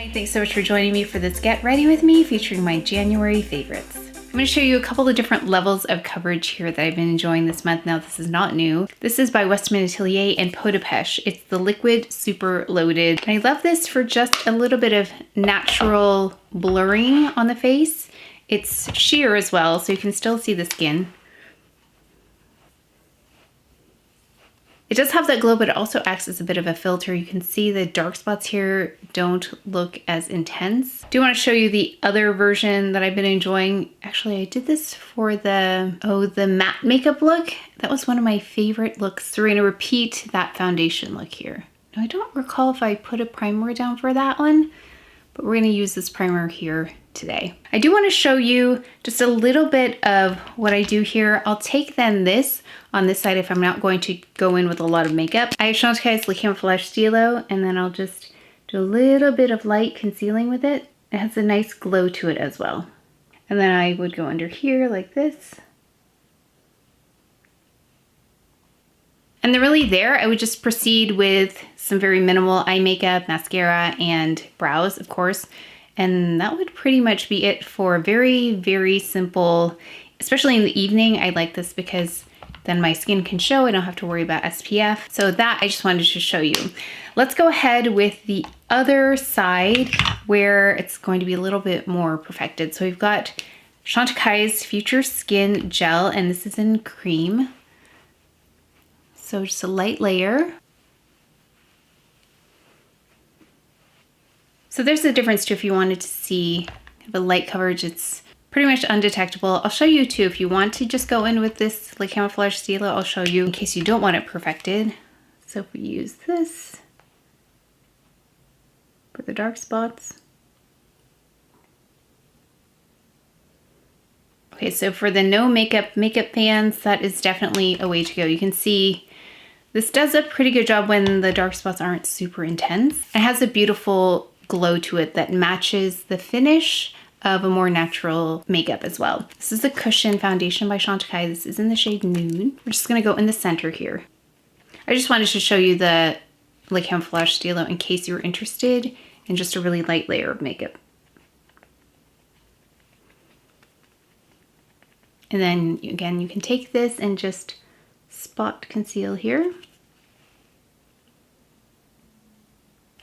Hi, thanks so much for joining me for this Get Ready With Me featuring my January favorites. I'm going to show you a couple of different levels of coverage here that I've been enjoying this month. Now, this is not new. This is by Westman Atelier and Peau de Pesche. It's the Liquid Super Loaded. And I love this for just a little bit of natural blurring on the face. It's sheer as well, so you can still see the skin. It does have that glow, but it also acts as a bit of a filter. You can see the dark spots here don't look as intense. I do want to show you the other version that I've been enjoying. Actually, I did this for the matte makeup look. That was one of my favorite looks. So we're going to repeat that foundation look here. Now, I don't recall if I put a primer down for that one, but we're going to use this primer here today. I do want to show you just a little bit of what I do here. I'll take then this on this side if I'm not going to go in with a lot of makeup. I have Chantecaille's Camoflauge Stylo, and then I'll just do a little bit of light concealing with it. It has a nice glow to it as well. And then I would go under here like this. And then really there, I would just proceed with some very minimal eye makeup, mascara, and brows, of course. And that would pretty much be it for very, very simple, especially in the evening. I like this because then my skin can show. I don't have to worry about SPF. So that I just wanted to show you. Let's go ahead with the other side where it's going to be a little bit more perfected. So we've got Chantecaille's Future Skin Gel, and this is in cream. So just a light layer. So there's the difference too if you wanted to see the light coverage. It's pretty much undetectable. I'll show you too if you want to just go in with this like Camoflauge Stylo. I'll show you in case you don't want it perfected. So if we use this for the dark spots. Okay, so for the no makeup fans, that is definitely a way to go. You can see this does a pretty good job when the dark spots aren't super intense. It has a beautiful glow to it that matches the finish of a more natural makeup as well. This is a cushion foundation by Chantecaille. This is in the shade Nude. We're just gonna go in the center here. I just wanted to show you the Camoflauge Stylo in case you were interested in just a really light layer of makeup. And then again, you can take this and just spot conceal here.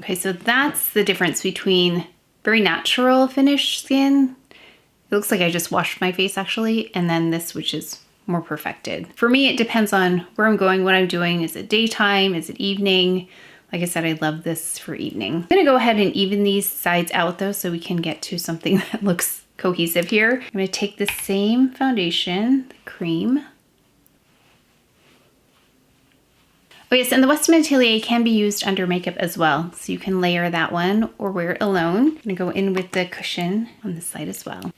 Okay, so that's the difference between very natural finish skin. It looks like I just washed my face actually, and then this, which is more perfected. For me, it depends on where I'm going, what I'm doing. Is it daytime? Is it evening? Like I said, I love this for evening. I'm gonna go ahead and even these sides out though, so we can get to something that looks cohesive here. I'm gonna take the same foundation, the cream. Oh yes, and the Westman Atelier can be used under makeup as well. So you can layer that one or wear it alone. I'm gonna go in with the cushion on this side as well.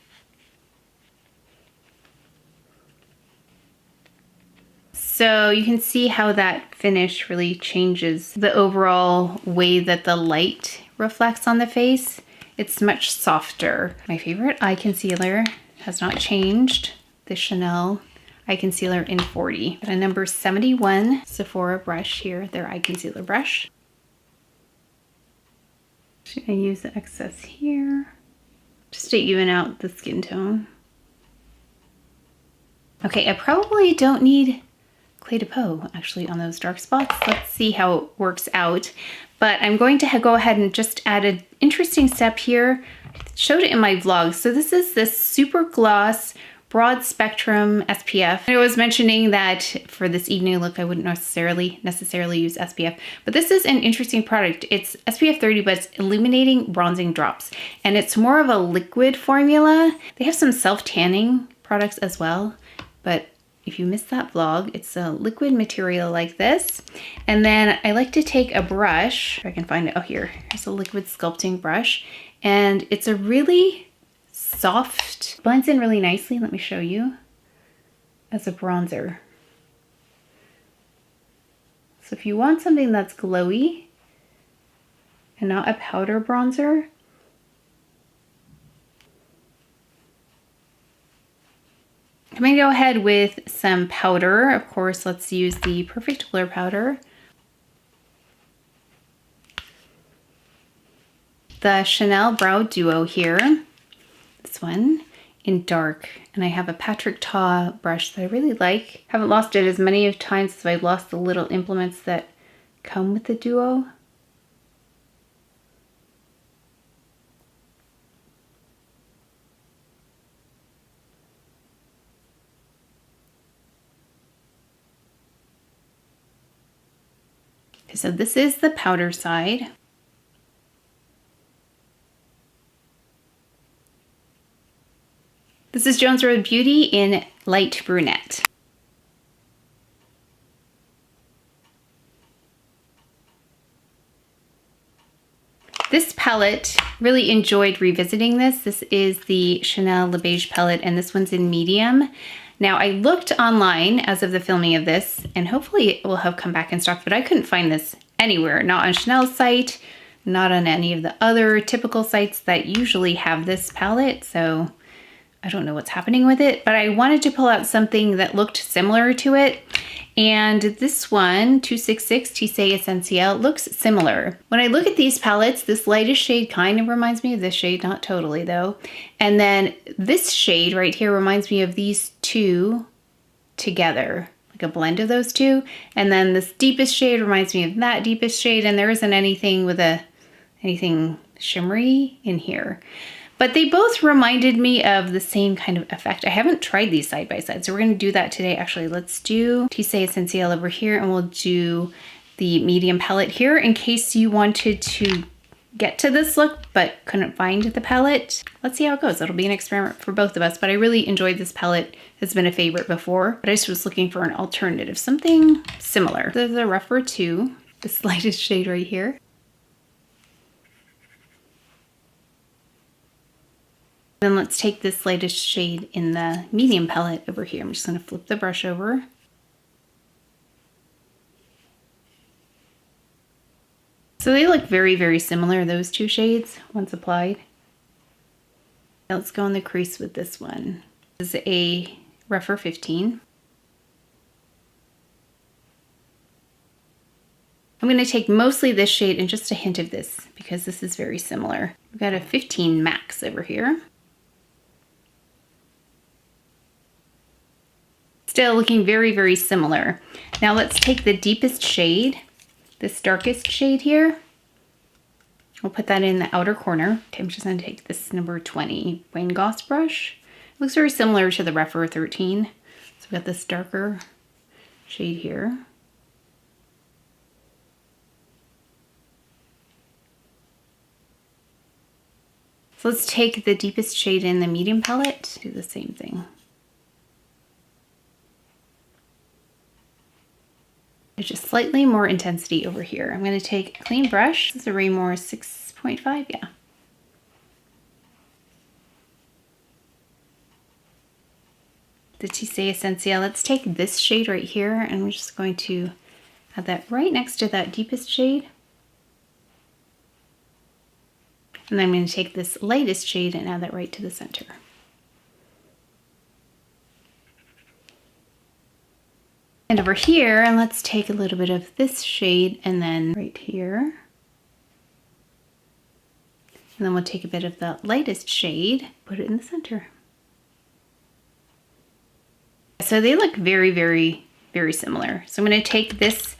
So you can see how that finish really changes the overall way that the light reflects on the face. It's much softer. My favorite eye concealer has not changed, the Chanel eye concealer in 40. Got a number 71 Sephora brush here, their eye concealer brush. Just gonna use the excess here just to even out the skin tone. Okay, I probably don't need Clea de Peau actually on those dark spots. Let's see how it works out. But I'm going to go ahead and just add an interesting step here. I showed it in my vlog. So this is this super gloss broad spectrum SPF. I was mentioning that for this evening look, I wouldn't necessarily use SPF, but this is an interesting product. It's SPF 30, but it's illuminating bronzing drops, and it's more of a liquid formula. They have some self-tanning products as well, but if you missed that vlog, it's a liquid material like this. And then I like to take a brush, if I can find it, oh here, here's a liquid sculpting brush, and it's a really soft, blends in really nicely, let me show you, as a bronzer. So if you want something that's glowy and not a powder bronzer, I'm gonna go ahead with some powder. Of course, let's use the Perfect Blur powder. the Chanel Brow Duo here. This one in dark. And I have a Patrick Ta brush that I really like. Haven't lost it as many times as I've lost the little implements that come with the Duo. So this is the powder side. This is Jones Road Beauty in light brunette. This palette, really enjoyed revisiting this. This is the Chanel Le Beige palette, and this one's in medium. Now, I looked online as of the filming of this, and hopefully it will have come back in stock, but I couldn't find this anywhere. Not on Chanel's site, not on any of the other typical sites that usually have this palette, so I don't know what's happening with it, but I wanted to pull out something that looked similar to it. And this one, 266 Tisse Essentiel, looks similar. When I look at these palettes, this lightest shade kind of reminds me of this shade, not totally though. And then this shade right here reminds me of these two together, like a blend of those two. And then this deepest shade reminds me of that deepest shade, and there isn't anything with anything shimmery in here. But they both reminded me of the same kind of effect. I haven't tried these side by side, so we're gonna do that today. Actually, let's do Tisse Essentiel over here, and we'll do the medium palette here in case you wanted to get to this look but couldn't find the palette. Let's see how it goes. It'll be an experiment for both of us, but I really enjoyed this palette. It's been a favorite before, but I just was looking for an alternative, something similar. There's a REPRER 2, the slightest shade right here. Then let's take this lightest shade in the medium palette over here. I'm just going to flip the brush over. So they look very, very similar, those two shades, once applied. Now let's go in the crease with this one. This is a REPRER 15. I'm going to take mostly this shade and just a hint of this because this is very similar. We've got a 15 Max over here. Still looking very, very similar. Now let's take the deepest shade, this darkest shade here. We'll put that in the outer corner. Okay, I'm just going to take this number 20 Wayne Goss brush. It looks very similar to the REPRER 13. So we've got this darker shade here. So let's take the deepest shade in the medium palette, do the same thing. There's just slightly more intensity over here. I'm going to take a clean brush. This is a Raymore 6.5, yeah. The Tisse Essentiel. Let's take this shade right here, and we're just going to add that right next to that deepest shade. And then I'm going to take this lightest shade and add that right to the center. And over here, and let's take a little bit of this shade and then right here. And then we'll take a bit of the lightest shade, put it in the center. So they look very, very, very similar. So I'm going to take this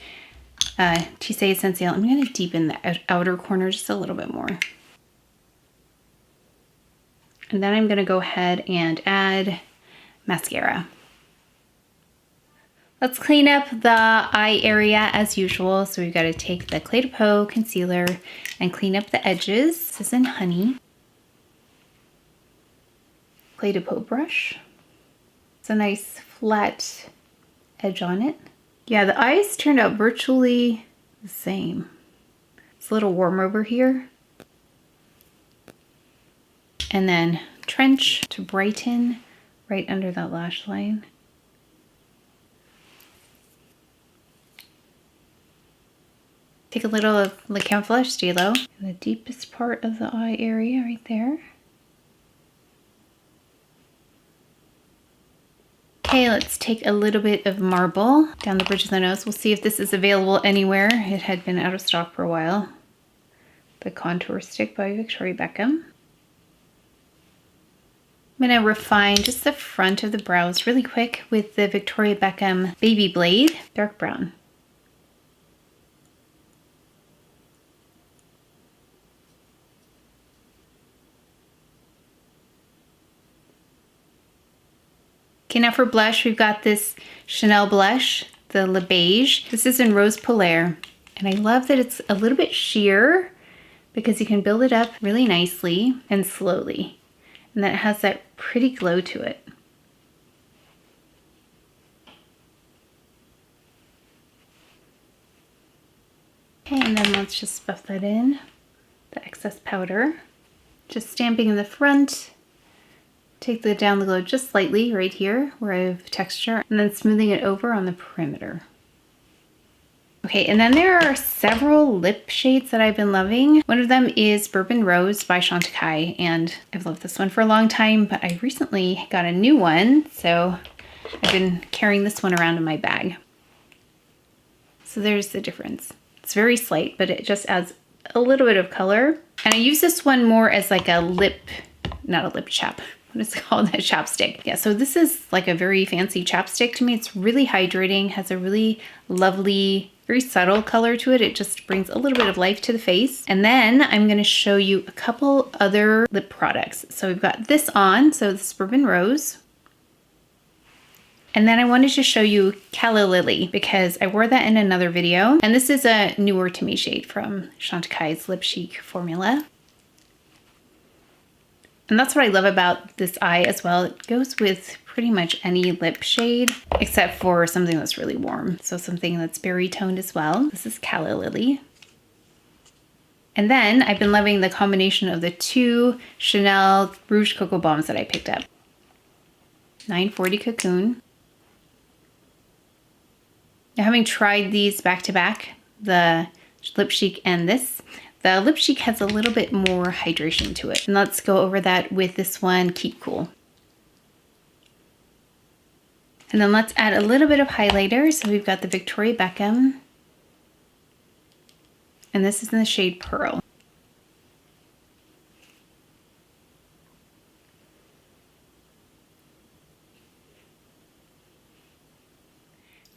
Tisse Essentiel. I'm going to deepen the outer corner just a little bit more. And then I'm going to go ahead and add mascara. Let's clean up the eye area as usual. So we've got to take the CdP Concealer and clean up the edges. This is in Honey. CdP brush. It's a nice flat edge on it. Yeah, the eyes turned out virtually the same. It's a little warm over here. And then Trench to brighten right under that lash line. Take a little of the Camoflauge Stylo, the deepest part of the eye area right there. Okay, let's take a little bit of marble down the bridge of the nose. We'll see if this is available anywhere. It had been out of stock for a while. the contour stick by Victoria Beckham. I'm going to refine just the front of the brows really quick with the Victoria Beckham Baby Blade, dark brown. Okay, now for blush, we've got this Chanel blush, the Le Beige. This is in Rose Polaire, and I love that it's a little bit sheer because you can build it up really nicely and slowly, and then it has that pretty glow to it. Okay, and then let's just buff that in, the excess powder. Just stamping in the front. Take down the glow just slightly right here where I have texture, and then smoothing it over on the perimeter. Okay, and then there are several lip shades that I've been loving. One of them is Bourbon Rose by Chantecaille, and I've loved this one for a long time, but I recently got a new one, so I've been carrying this one around in my bag. So there's the difference. It's very slight, but it just adds a little bit of color. And I use this one more as like a lip, not a lip chap. What is it called? A chapstick. Yeah, so this is like a very fancy chapstick to me. It's really hydrating, has a really lovely, very subtle color to it. It just brings a little bit of life to the face. And then I'm going to show you a couple other lip products. So we've got this on, so this is Bourbon Rose. And then I wanted to show you Calla Lily because I wore that in another video. And this is a newer to me shade from Chantecaille's Lip Chic formula. And that's what I love about this eye as well. It goes with pretty much any lip shade except for something that's really warm. So something that's berry toned as well. This is Calla Lily. And then I've been loving the combination of the two Chanel Rouge Cocoa Bombs that I picked up. 940 Cocoon. Now, having tried these back to back, the Lip Chic and this, the Lip Chic has a little bit more hydration to it. And let's go over that with this one, Keep Cool. And then let's add a little bit of highlighter. So we've got the Victoria Beckham. And this is in the shade Pearl.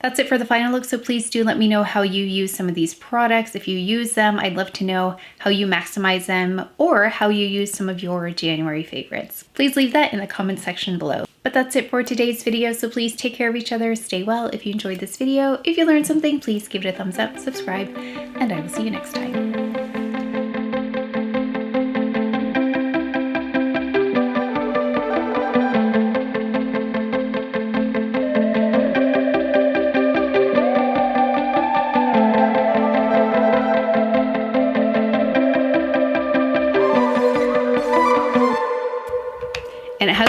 That's it for the final look, so please do let me know how you use some of these products. If you use them, I'd love to know how you maximize them or how you use some of your January favorites. Please leave that in the comment section below. But that's it for today's video, so please take care of each other, stay well. If you enjoyed this video, if you learned something, please give it a thumbs up, subscribe, and I will see you next time. And it has